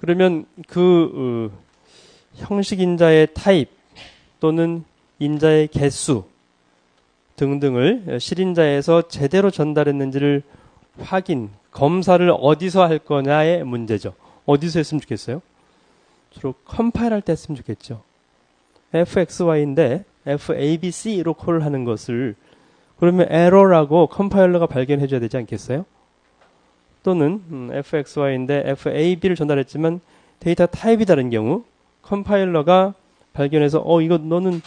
그러면 그 형식 인자의 타입 또는 인자의 개수 등등을 실인자에서 제대로 전달했는지를 확인, 검사를 어디서 할 거냐의 문제죠. 어디서 했으면 좋겠어요? 주로 컴파일할 때 했으면 좋겠죠. fxy인데 fabc로 콜하는 것을 그러면 에러라고 컴파일러가 발견해 줘야 되지 않겠어요? 또는 fxy인데 fab를 전달했지만 데이터 타입이 다른 경우 컴파일러가 발견해서 이거 너는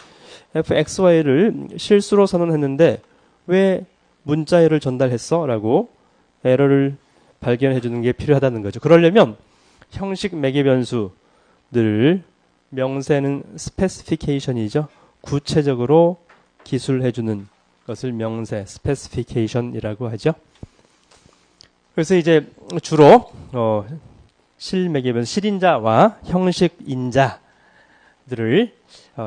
fxy를 실수로 선언했는데 왜 문자열을 전달했어? 라고 에러를 발견해 주는 게 필요하다는 거죠. 그러려면 형식 매개 변수들을 명세는 스페시피케이션이죠. 구체적으로 기술해 주는 것을 명세, 스페시피케이션이라고 하죠. 그래서 이제 주로 실매개 변수, 실인자와 형식 인자들을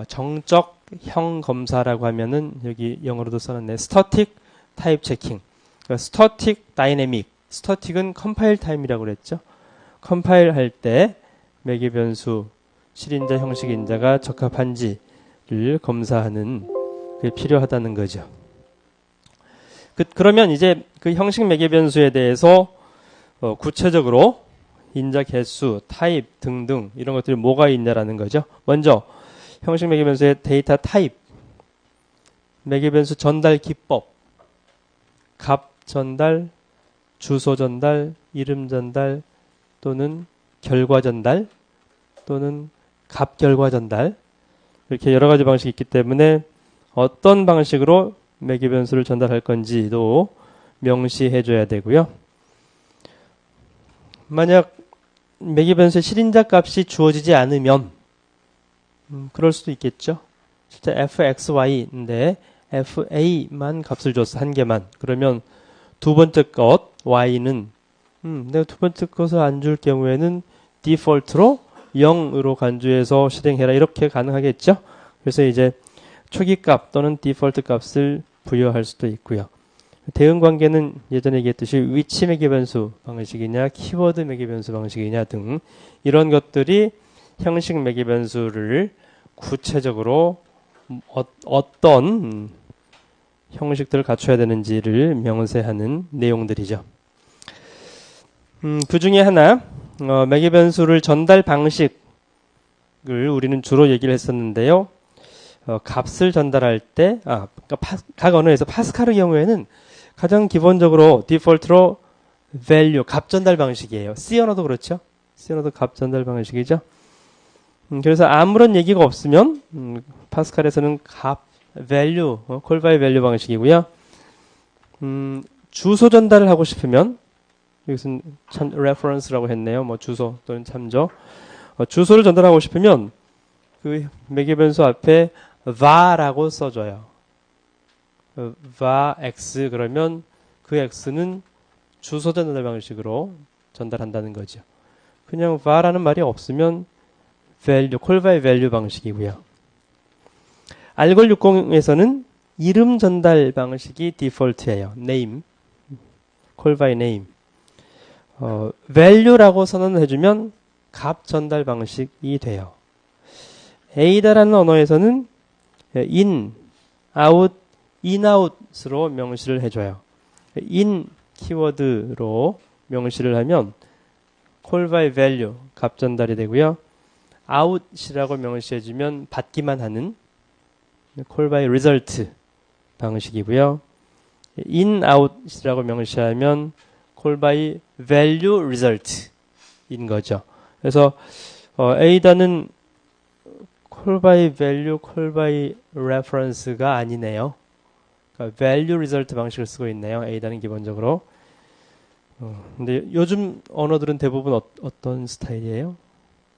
정적형 검사라고 하면은 여기 영어로도 써놨네. 스태틱 타입 체킹. 스태틱 다이내믹. 스태틱은 컴파일 타임이라고 그랬죠. 컴파일 할 때 매개 변수 실인자 형식 인자가 적합한지를 검사하는 게 필요하다는 거죠. 그러면 이제 그 형식 매개 변수에 대해서 구체적으로 인자 개수, 타입 등등 이런 것들이 뭐가 있냐라는 거죠. 먼저 형식 매개 변수의 데이터 타입, 매개 변수 전달 기법, 값 전달, 주소 전달, 이름 전달 또는 결과 전달 또는 값 결과 전달 이렇게 여러 가지 방식이 있기 때문에 어떤 방식으로 매개 변수를 전달할 건지도 명시해 줘야 되고요. 만약 매개 변수의 실인자 값이 주어지지 않으면 그럴 수도 있겠죠. 진짜 fxy인데 fa만 값을 줬어. 한 개만. 그러면 두 번째 것 y는 내가 두 번째 것을 안 줄 경우에는 디폴트로 0으로 간주해서 실행해라. 이렇게 가능하겠죠. 그래서 이제 초기값 또는 디폴트 값을 부여할 수도 있고요. 대응 관계는 예전에 얘기했듯이 위치 매개 변수 방식이냐 키워드 매개 변수 방식이냐 등 이런 것들이 형식 매개 변수를 구체적으로 어떤 형식들을 갖춰야 되는지를 명세하는 내용들이죠. 그 중에 하나 매개 변수를 전달 방식을 우리는 주로 얘기를 했었는데요. 값을 전달할 때, 그러니까 각 언어에서 파스칼의 경우에는 가장 기본적으로 디폴트로 value, 값 전달 방식이에요. C 언어도 그렇죠? C 언어도 값 전달 방식이죠. 그래서 아무런 얘기가 없으면 파스칼에서는 값, value, call by value 방식이고요. 주소 전달을 하고 싶으면 이것은 참 reference라고 했네요. 뭐 주소 또는 참조. 주소를 전달하고 싶으면 그 매개 변수 앞에 var라고 써줘요. var x 그러면 그 x는 주소 전달 방식으로 전달한다는 거죠. 그냥 var라는 말이 없으면 value, call by value 방식이고요. 알골 60에서는 이름 전달 방식이 디폴트예요. name, call by name. value라고 선언을 해주면 값 전달 방식이 돼요. A다라는 언어에서는 in, out, in, out으로 명시를 해줘요. in 키워드로 명시를 하면 call by value, 값 전달이 되고요. out이라고 명시해주면 받기만 하는 call by result 방식이고요. in, out이라고 명시하면 call by value result인 거죠. 그래서 A다는 call by value, call by reference가 아니네요. 그러니까 value result 방식을 쓰고 있네요. A다는 기본적으로. 근데 요즘 언어들은 대부분 어떤 스타일이에요?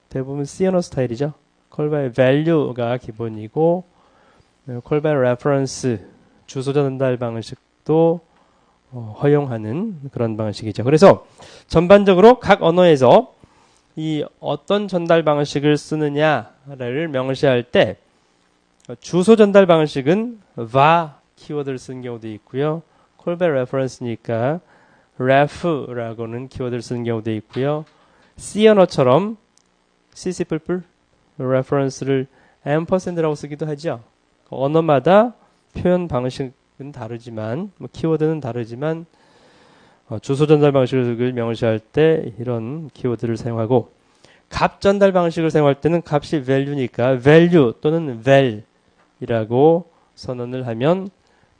대부분 C 언어 스타일이죠. call by value가 기본이고 call by reference, 주소 전달 방식도 허용하는 그런 방식이죠. 그래서 전반적으로 각 언어에서 이 어떤 전달 방식을 쓰느냐를 명시할 때 주소 전달 방식은 var 키워드를 쓰는 경우도 있고요. call by reference니까 ref라고는 키워드를 쓰는 경우도 있고요. C 언어처럼 cc 뿔뿔 reference를 ampersand라고 쓰기도 하죠. 언어마다 표현 방식은 다르지만 키워드는 다르지만 주소 전달 방식을 명시할 때 이런 키워드를 사용하고 값 전달 방식을 사용할 때는 값이 value니까 value 또는 val이라고 선언을 하면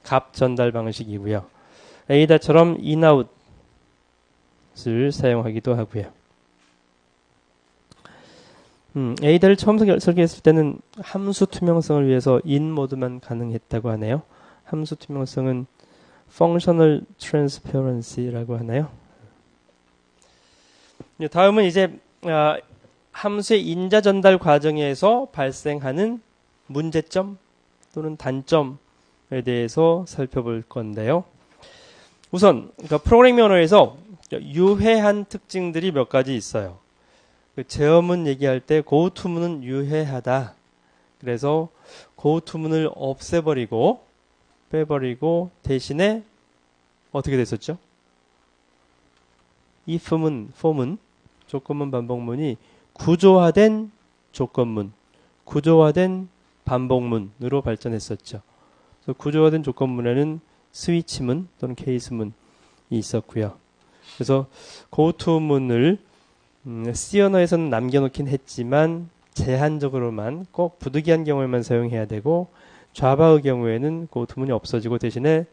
값 전달 방식이고요. 에이다처럼 in, out을 사용하기도 하고요. 에이다를 처음 설계했을 때는 함수 투명성을 위해서 in 모드만 가능했다고 하네요. 함수 투명성은 functional transparency라고 하나요? 다음은 이제 함수의 인자 전달 과정에서 발생하는 문제점 또는 단점에 대해서 살펴볼 건데요. 우선 프로그래밍 언어에서 유해한 특징들이 몇 가지 있어요. 제어문 얘기할 때 고투문은 유해하다. 그래서 고투문을 없애버리고 빼버리고 대신에 어떻게 됐었죠? if문, for문, 조건문, 반복문이 구조화된 조건문, 구조화된 반복문으로 발전했었죠. 그래서 구조화된 조건문에는 스위치문 또는 케이스문이 있었고요. 그래서 고투문을 C 언어에서는 남겨놓긴 했지만 제한적으로만 꼭 부득이한 경우에만 사용해야 되고 자바의 경우에는 고투문이 없어지고 대신에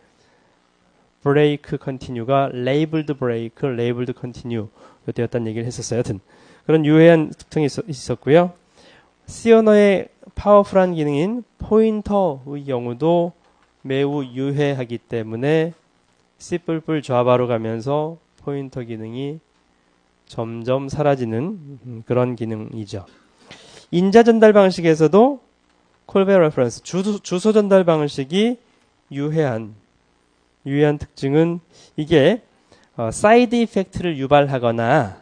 break continue가 labeled break, labeled continue 되었다는 얘기를 했었어요. 하여튼 그런 유해한 특징이 있었고요. C 언어의 파워풀한 기능인 포인터의 경우도 매우 유해하기 때문에 C++ 자바로 가면서 포인터 기능이 점점 사라지는 그런 기능이죠. 인자 전달 방식에서도 callback reference, 주소 전달 방식이 유해한 특징은 이게 사이드 이펙트를 유발하거나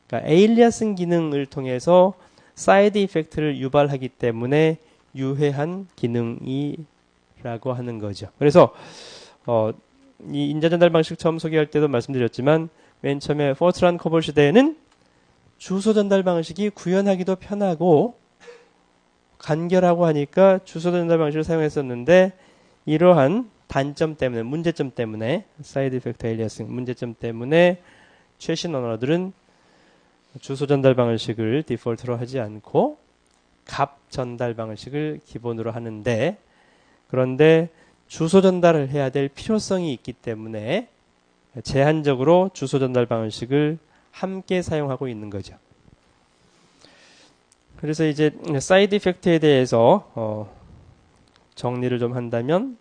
그러니까 에일리아싱 기능을 통해서 사이드 이펙트를 유발하기 때문에 유해한 기능이라고 하는 거죠. 그래서 이 인자 전달 방식 처음 소개할 때도 말씀드렸지만 맨 처음에 포트란 코볼 시대에는 주소 전달 방식이 구현하기도 편하고 간결하고 하니까 주소 전달 방식을 사용했었는데 이러한 단점 때문에 문제점 때문에 사이드 이펙트 에일리아싱 문제점 때문에 최신 언어들은 주소 전달 방식을 디폴트로 하지 않고 값 전달 방식을 기본으로 하는데 그런데 주소 전달을 해야 될 필요성이 있기 때문에 제한적으로 주소 전달 방식을 함께 사용하고 있는 거죠. 그래서 이제 사이드 이펙트에 대해서 정리를 좀 한다면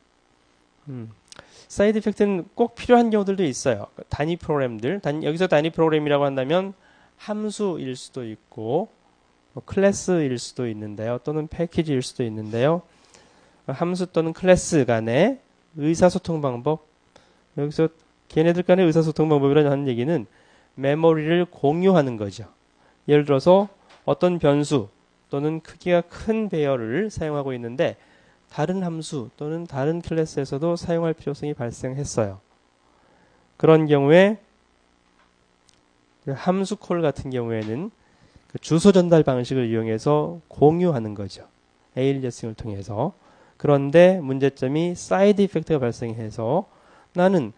사이드 이펙트는 꼭 필요한 경우들도 있어요. 단위 프로그램들, 여기서 단위 프로그램이라고 한다면 함수일 수도 있고 클래스일 수도 있는데요. 또는 패키지일 수도 있는데요. 함수 또는 클래스 간의 의사소통 방법, 여기서 걔네들 간의 의사소통 방법이라는 얘기는 메모리를 공유하는 거죠. 예를 들어서 어떤 변수 또는 크기가 큰 배열을 사용하고 있는데 다른 함수 또는 다른 클래스에서도 사용할 필요성이 발생했어요. 그런 경우에 함수 콜 같은 경우에는 그 주소 전달 방식을 이용해서 공유하는 거죠. 에일리아싱을 통해서. 그런데 문제점이 사이드 이펙트가 발생해서 나는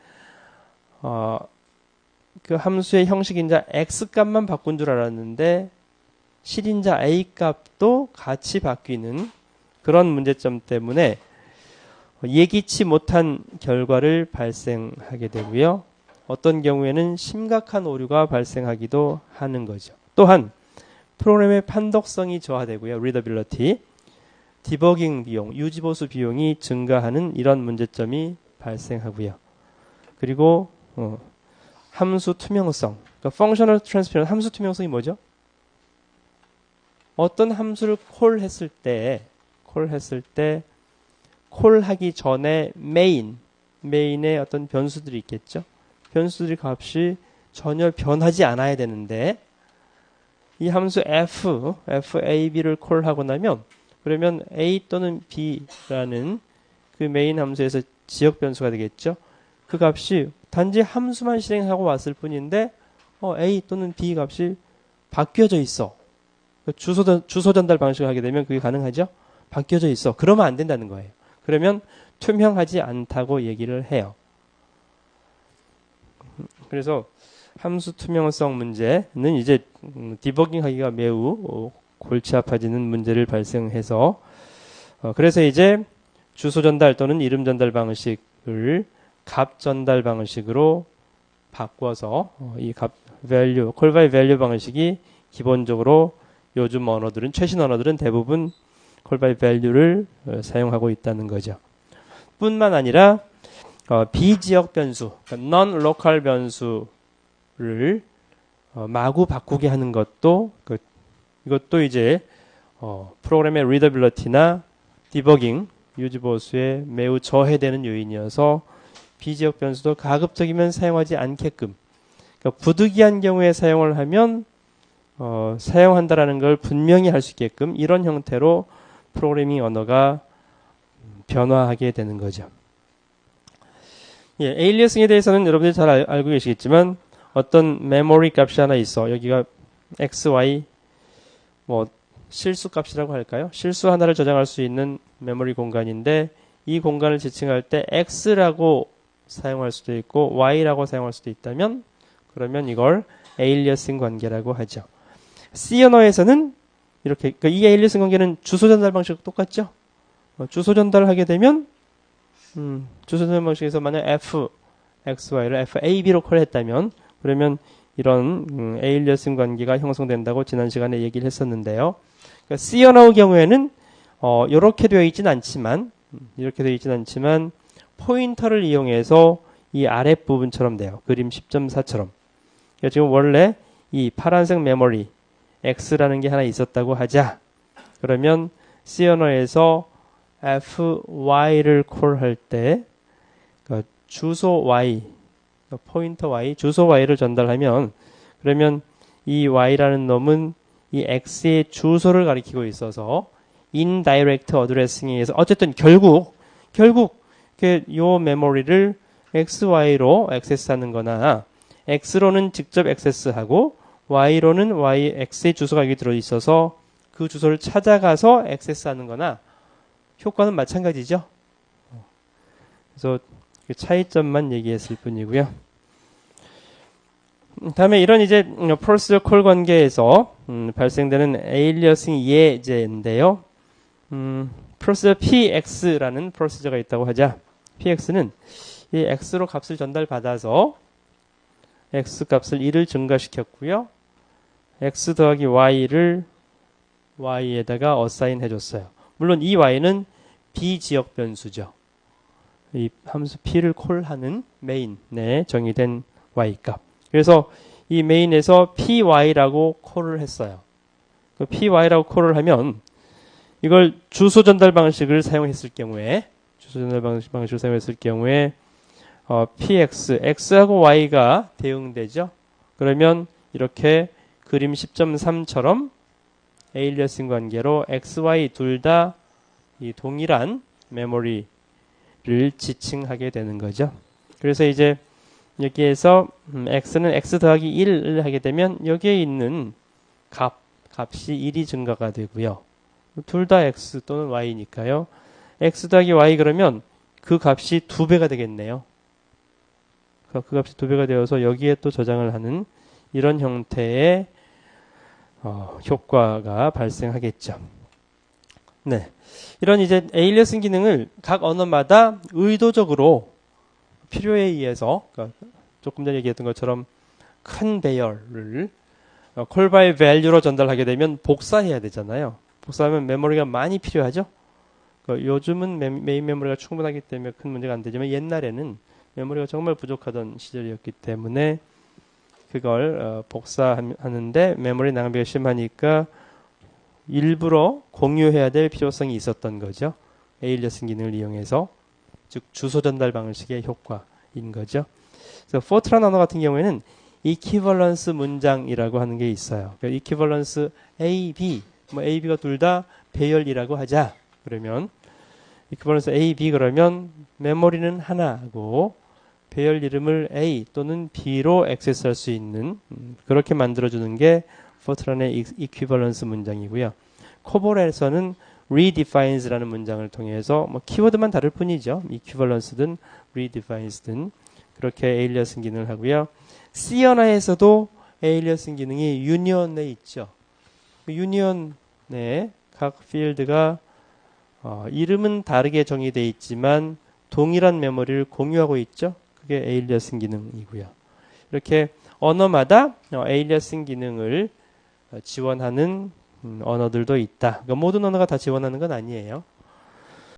그 함수의 형식인자 x값만 바꾼 줄 알았는데 실인자 a값도 같이 바뀌는 그런 문제점 때문에 예기치 못한 결과를 발생하게 되고요. 어떤 경우에는 심각한 오류가 발생하기도 하는 거죠. 또한 프로그램의 판독성이 저하되고요. readability, 디버깅 비용, 유지보수 비용이 증가하는 이런 문제점이 발생하고요. 그리고 함수 투명성, 그러니까 functional transparency, 함수 투명성이 뭐죠? 어떤 함수를 콜했을 때 콜하기 전에 메인에 어떤 변수들이 있겠죠. 변수들의 값이 전혀 변하지 않아야 되는데 이 함수 FAB를 콜하고 나면 그러면 A 또는 B라는 그 메인 함수에서 지역 변수가 되겠죠. 그 값이 단지 함수만 실행하고 왔을 뿐인데 A 또는 B 값이 바뀌어져 있어. 주소 전달 방식을 하게 되면 그게 가능하죠? 바뀌어져 있어. 그러면 안 된다는 거예요. 그러면 투명하지 않다고 얘기를 해요. 그래서 함수 투명성 문제는 이제 디버깅하기가 매우 골치 아파지는 문제를 발생해서 그래서 이제 주소 전달 또는 이름 전달 방식을 값 전달 방식으로 바꿔서 이 값 value, call by value 방식이 기본적으로 요즘 언어들은 최신 언어들은 대부분 call by value를 사용하고 있다는 거죠. 뿐만 아니라 비지역 변수, 그러니까 non-local 변수를 마구 바꾸게 하는 것도 이것도 이제 프로그램의 readability나 디버깅, 유지 보수에 매우 저해되는 요인이어서 비지역 변수도 가급적이면 사용하지 않게끔 그러니까 부득이한 경우에 사용을 하면 사용한다라는 걸 분명히 할 수 있게끔 이런 형태로 프로그래밍 언어가 변화하게 되는 거죠. 예, 에일리어싱에 대해서는 여러분들이 잘 알고 계시겠지만 어떤 메모리 값이 하나 있어. 여기가 x, y 뭐 실수 값이라고 할까요? 실수 하나를 저장할 수 있는 메모리 공간인데 이 공간을 지칭할 때 x라고 사용할 수도 있고 y라고 사용할 수도 있다면 그러면 이걸 에일리어싱 관계라고 하죠. C 언어에서는 이렇게 그러니까 이 에일리어싱 관계는 주소 전달 방식과 똑같죠. 주소 전달을 하게 되면 주소 전달 방식에서 만약 f, x, y를 FAB로 콜했다면 그러면 이런 에일리어싱 관계가 형성된다고 지난 시간에 얘기를 했었는데요. 그러니까 C 언어의 경우에는 이렇게 되어 있진 않지만 포인터를 이용해서 이 아랫부분처럼 돼요. 그림 10.4처럼. 그러니까 지금 원래 이 파란색 메모리 X라는 게 하나 있었다고 하자. 그러면 C 언어에서 FY를 콜할 때 그러니까 주소 Y, 그러니까 포인터 Y, 주소 Y를 전달하면 그러면 이 Y라는 놈은 이 X의 주소를 가리키고 있어서 indirect addressing에 의해서 어쨌든 결국 요 메모리를 XY로 액세스하는 거나 X로는 직접 액세스하고 Y로는 X의 주소가 여기 들어있어서 그 주소를 찾아가서 액세스하는 거나 효과는 마찬가지죠. 그래서 그 차이점만 얘기했을 뿐이고요. 다음에 이런 이제 프로시저 콜 관계에서 발생되는 에일리어싱 예제인데요. 프로시저 PX라는 프로시저가 있다고 하자. PX는 이 X로 값을 전달받아서 X 값을 1을 증가시켰고요. X 더하기 Y를 Y에다가 어사인 해줬어요. 물론 이 Y는 비지역 변수죠. 이 함수 P를 콜하는 메인에 정의된 Y 값. 그래서 이 메인에서 PY라고 콜을 했어요. 그 PY라고 콜을 하면 이걸 주소 전달 방식을 사용했을 경우에 PX, X하고 Y가 대응되죠. 그러면 이렇게 그림 10.3처럼 에일리어싱 관계로 XY 둘 다 이 동일한 메모리를 지칭하게 되는 거죠. 그래서 이제 여기에서 X는 X 더하기 1을 하게 되면 여기에 있는 값이 1이 증가가 되고요. 둘 다 X 또는 Y니까요. X 더하기 Y 그러면 그 값이 2배가 되겠네요. 그 값이 2배가 되어서 여기에 또 저장을 하는 이런 형태의 효과가 발생하겠죠. 네. 이런 이제 에일리어싱 기능을 각 언어마다 의도적으로 필요에 의해서 그러니까 조금 전에 얘기했던 것처럼 큰 배열을 call by value로 전달하게 되면 복사해야 되잖아요. 복사하면 메모리가 많이 필요하죠. 요즘은 메인 메모리가 충분하기 때문에 큰 문제가 안 되지만 옛날에는 메모리가 정말 부족하던 시절이었기 때문에 그걸 복사하는데 메모리 낭비가 심하니까 일부러 공유해야 될 필요성이 있었던 거죠. 에일리어싱 기능을 이용해서 즉 주소 전달 방식의 효과인 거죠. 그래서 포트란 언어 같은 경우에는 이퀴벌런스 문장이라고 하는 게 있어요. 그러니까 이퀴벌런스 A, B, A, B가 둘 다 배열이라고 하자. 그러면 이퀴벌런스 A, B 그러면 메모리는 하나고 배열 이름을 A 또는 B로 액세스할 수 있는 그렇게 만들어주는 게 포트란의 equivalence 문장이고요. 코볼에서는 redefines라는 문장을 통해서 뭐 키워드만 다를 뿐이죠. equivalence든 redefines든 그렇게 에일리어스 기능을 하고요. 시어나에서도 에일리어스 기능이 유니언에 있죠. 유니언에 각 필드가 이름은 다르게 정의되어 있지만 동일한 메모리를 공유하고 있죠. 그게 에일리어스 기능이고요. 이렇게 언어마다 에일리어스 기능을 지원하는 언어들도 있다. 그러니까 모든 언어가 다 지원하는 건 아니에요.